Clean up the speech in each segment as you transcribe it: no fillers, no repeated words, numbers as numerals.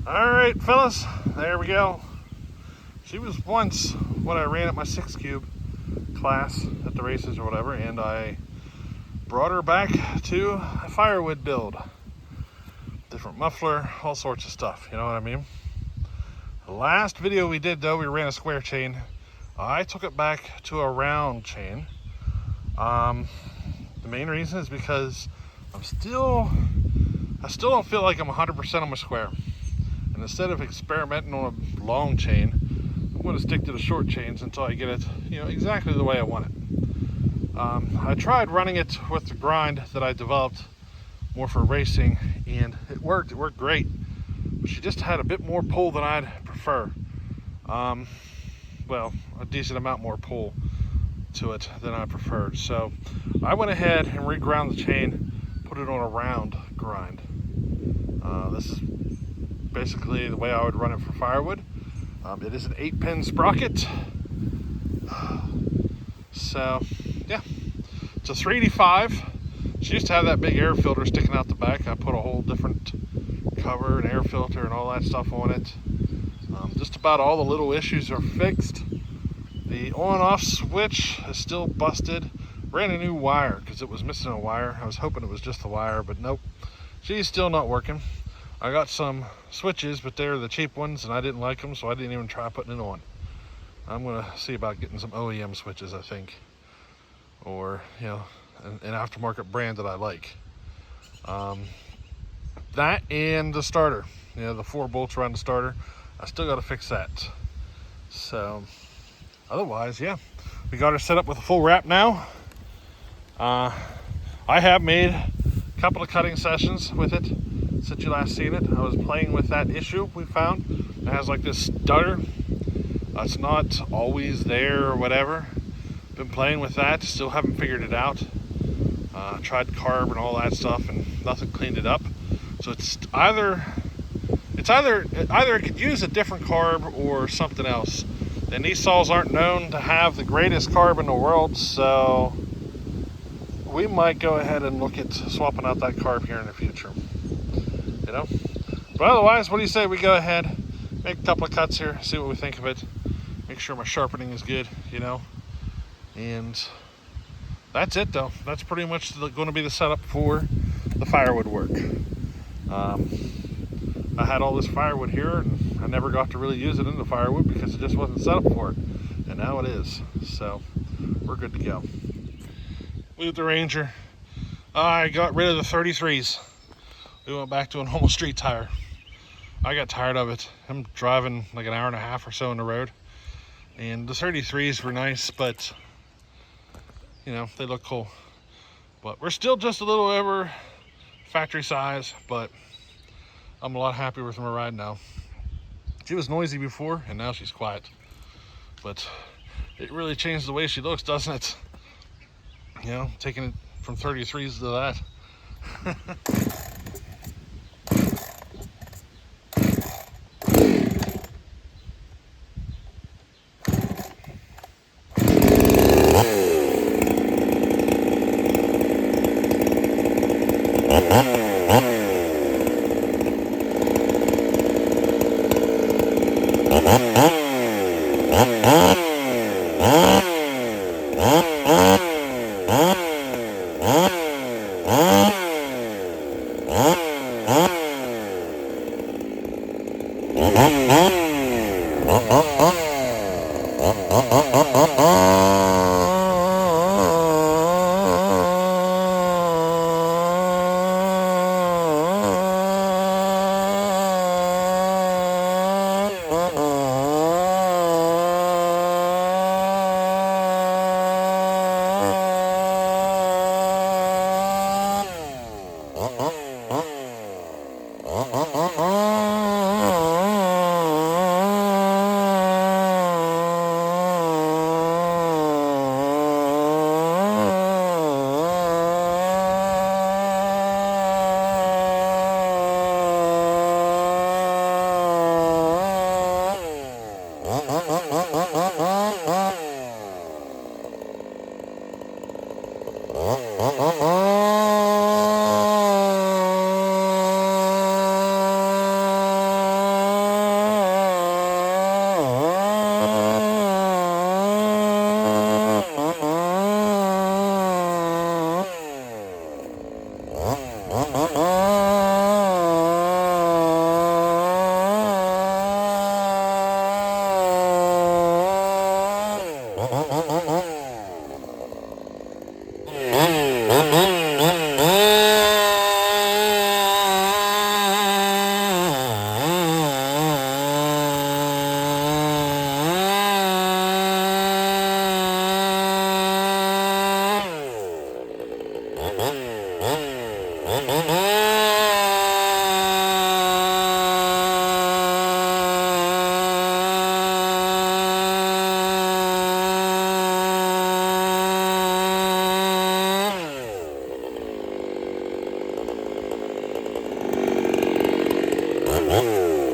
Alright, fellas, there we go. She was once what I ran at my 6 cube class at the races or whatever, and I brought her back to a Firewood build. Different muffler, all sorts of stuff, you know what I mean? The last video we did, though, we ran a square chain. I took it back to a round chain. The main reason is because I still don't feel like I'm 100% on my square. And instead of experimenting on a long chain, I'm going to stick to the short chains until I get it, exactly the way I want it. I tried running it with the grind that I developed more for racing, and it worked. It worked great. But she just had a bit more pull than I'd prefer. Well, a decent amount more pull to it than I preferred. So I went ahead and reground the chain, put it on a round grind. This is basically the way I would run it for Firewood. It is an 8-pin sprocket. So yeah, it's a 385. She used to have that big air filter sticking out the back. I put a whole different cover and air filter and all that stuff on it. Just about all the little issues are fixed. The on-off switch is still busted. Ran a new wire because it was missing a wire. I was hoping it was just the wire, but nope. She's still not working. I got some switches, but they're the cheap ones, and I didn't like them, so I didn't even try putting it on. I'm gonna see about getting some OEM switches, I think, or an aftermarket brand that I like. That and the starter, the 4 bolts around the starter. I still got to fix that. So otherwise, yeah, we got her set up with a full wrap now. I have made a couple of cutting sessions with it since you last seen it. I was playing with that issue we found. It has like this stutter. It's not always there or whatever. Been playing with that, still haven't figured it out. Tried carb and all that stuff, and nothing cleaned it up. So it's either it could use a different carb or something else. And these saws aren't known to have the greatest carb in the world, so we might go ahead and look at swapping out that carb here in the future. But otherwise, what do you say we go ahead, make a couple of cuts here, see what we think of it, make sure my sharpening is good, and that's it, though. That's pretty much going to be the setup for the Firewood work. I had all this firewood here, and I never got to really use it in the Firewood because it just wasn't set up for it, and now it is. So we're good to go. With the Ranger, I got rid of the 33s. We went back to a normal street tire. I got tired of it. I'm driving like an hour and a half or so on the road, and the 33s were nice, but they look cool. But we're still just a little over factory size, but I'm a lot happier with my ride now. She was noisy before, and now she's quiet. But it really changed the way she looks, doesn't it? Taking it from 33s to that.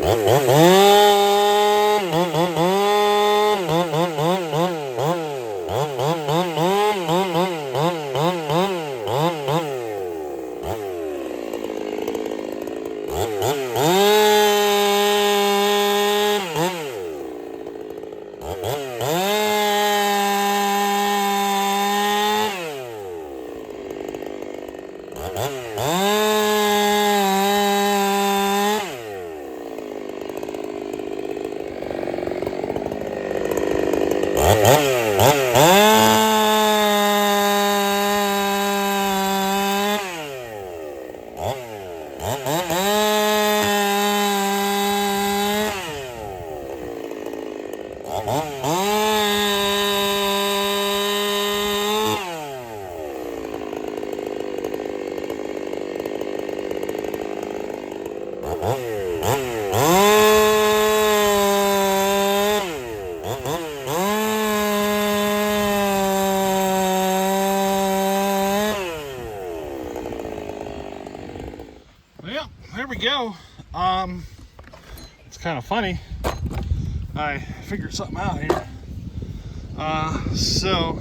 Well, there we go. It's kind of funny. I figured something out here. So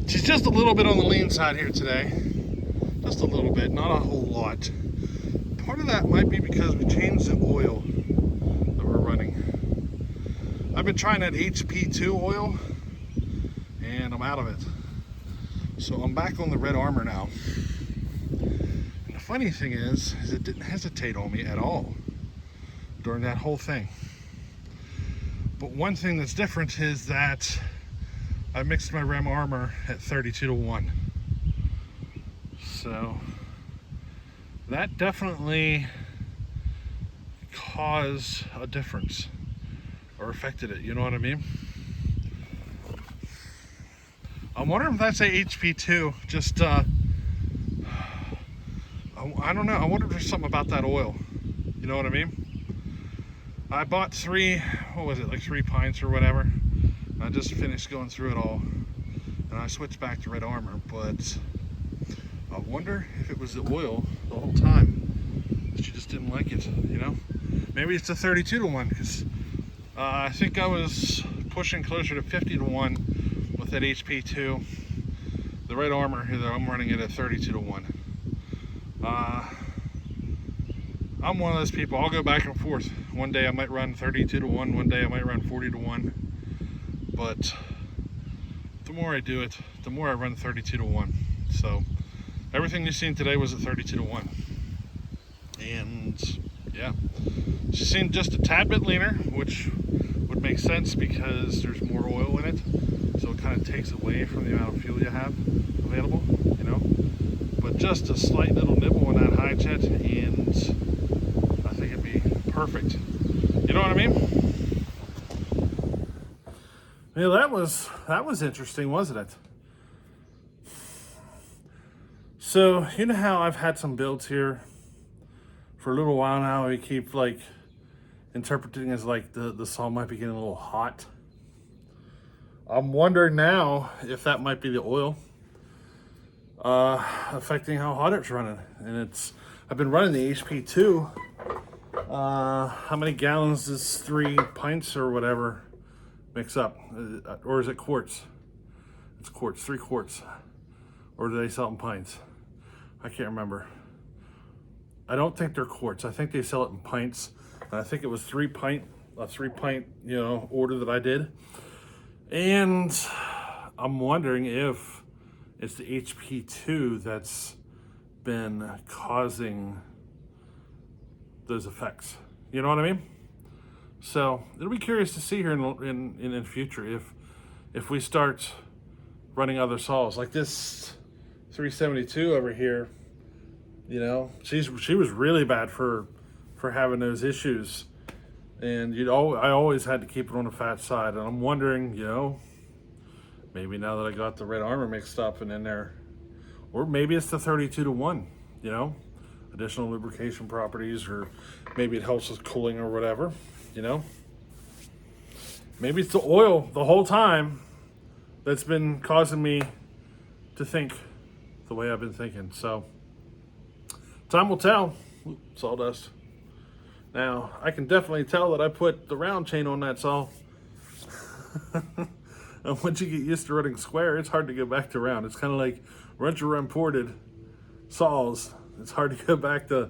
she's just a little bit on the lean side here today. Just a little bit, not a whole lot. Part of that might be because we changed the oil that we're running. I've been trying that HP2 oil and I'm out of it. So I'm back on the Red Armor now. And the funny thing is it didn't hesitate on me at all during that whole thing. But one thing that's different is that I mixed my Red Armor at 32:1. So that definitely caused a difference or affected it, you know what I mean? I'm wondering if that's a HP2, just I don't know, I wonder if there's something about that oil, you know what I mean? I bought 3 pints or whatever. I just finished going through it all and I switched back to Red Armor, but I wonder if it was the oil the whole time that you just didn't like it, you know? Maybe it's a 32:1 because I think I was pushing closer to 50:1 with that HP2. The Red Armor here, I'm running it at 32:1. I'm one of those people, I'll go back and forth. One day I might run 32:1, one day I might run 40:1. But the more I do it, the more I run 32:1. So everything you've seen today was at 32:1. And yeah, she seemed just a tad bit leaner, which would make sense because there's more oil in it. So it kind of takes away from the amount of fuel you have available, you know. But just a slight little nibble on that high jet and I think it'd be perfect. You know what I mean? Yeah, that was interesting, wasn't it? So, you know how I've had some builds here for a little while now. We keep like interpreting as like the saw might be getting a little hot. I'm wondering now if that might be the oil affecting how hot it's running. And I've been running the HP2. How many gallons does 3 pints or whatever mix up? Or is it quarts? It's quarts, 3 quarts. Or do they sell it in pints? I can't remember. I don't think they're quarts. I think they sell it in pints. And I think it was a 3 pint, you know, order that I did. And I'm wondering if it's the HP2 that's been causing those effects. You know what I mean? So it'll be curious to see here in the future if we start running other saws like this 372 over here. You know, she was really bad for having those issues, and I always had to keep it on the fat side. And I'm wondering, you know, maybe now that I got the Red Armor mixed up and in there, or maybe it's the 32:1. You know, additional lubrication properties, or maybe it helps with cooling or whatever. You know, maybe it's the oil the whole time that's been causing me to think the way I've been thinking. So time will tell. Ooh, sawdust. Now, I can definitely tell that I put the round chain on that saw. And once you get used to running square, it's hard to go back to round. It's kind of like once you're imported saws, it's hard to go back to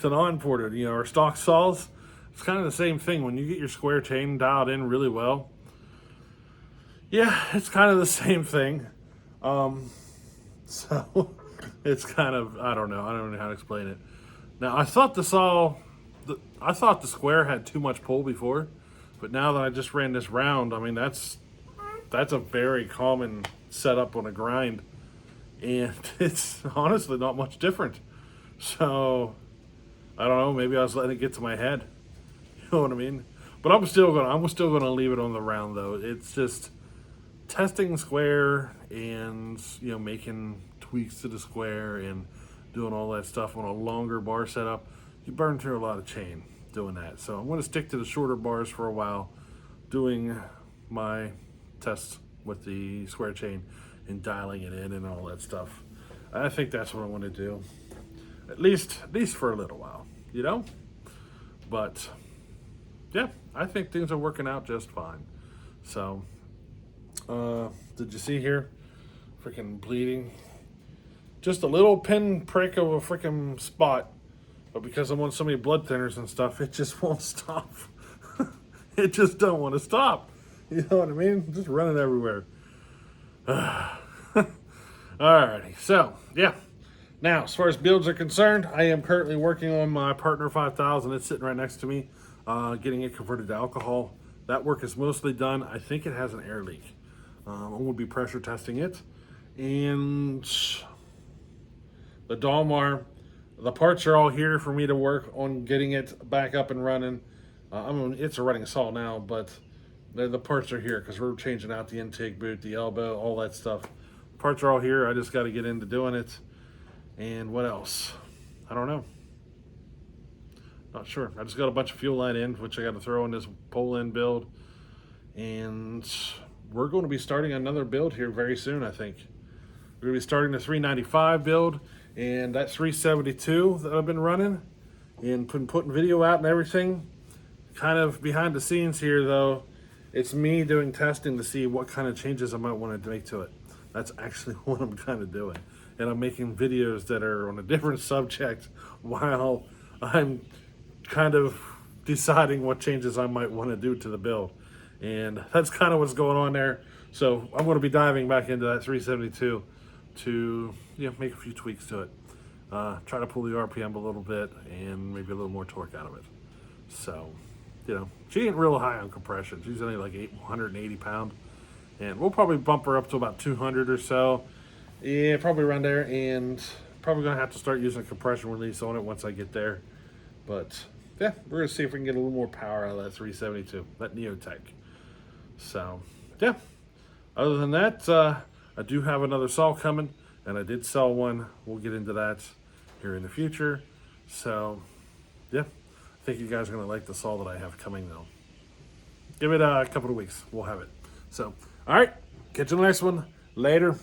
non-ported, or stock saws. It's kind of the same thing. When you get your square chain dialed in really well, yeah, it's kind of the same thing. So it's kind of, I don't know how to explain it. Now, I thought the square had too much pull before, but now that I just ran this round, I mean, that's a very common setup on a grind, and it's honestly not much different. So I don't know, maybe I was letting it get to my head. You know what I mean? But I'm still gonna leave it on the round though. It's just testing square and making tweaks to the square and doing all that stuff on a longer bar setup. You burn through a lot of chain doing that. So I'm gonna stick to the shorter bars for a while, doing my tests with the square chain and dialing it in and all that stuff. I think that's what I want to do, at least for a little while, But yeah, I think things are working out just fine. So, did you see here? Freaking bleeding. Just a little pin prick of a freaking spot, but because I'm on so many blood thinners and stuff, it just won't stop. It just don't want to stop. You know what I mean? Just running everywhere. Alrighty, so yeah. Now, as far as builds are concerned, I am currently working on my Partner 5000. It's sitting right next to me, getting it converted to alcohol. That work is mostly done. I think it has an air leak. I'm going to be pressure testing it. And the Dalmar, the parts are all here for me to work on getting it back up and running. It's a running saw now, but the parts are here because we're changing out the intake boot, the elbow, all that stuff. Parts are all here. I just got to get into doing it. And what else? I don't know. Not sure. I just got a bunch of fuel line in, which I got to throw in this pole in build. And we're going to be starting another build here very soon, I think. We're going to be starting the 395 build and that 372 that I've been running and putting video out and everything. Kind of behind the scenes here, though, it's me doing testing to see what kind of changes I might want to make to it. That's actually what I'm kind of doing. And I'm making videos that are on a different subject while I'm kind of deciding what changes I might want to do to the build. And that's kind of what's going on there. So I'm going to be diving back into that 372 to make a few tweaks to it. Try to pull the RPM a little bit and maybe a little more torque out of it. So, she ain't real high on compression. She's only like 180 pound. And we'll probably bump her up to about 200 or so. Yeah, probably around there. And probably going to have to start using a compression release on it once I get there. But yeah, we're going to see if we can get a little more power out of that 372, that Neotech. So, yeah. Other than that, I do have another saw coming, and I did sell one. We'll get into that here in the future. So, yeah, I think you guys are going to like the saw that I have coming, though. Give it a couple of weeks. We'll have it. So, all right, catch you in the next one. Later.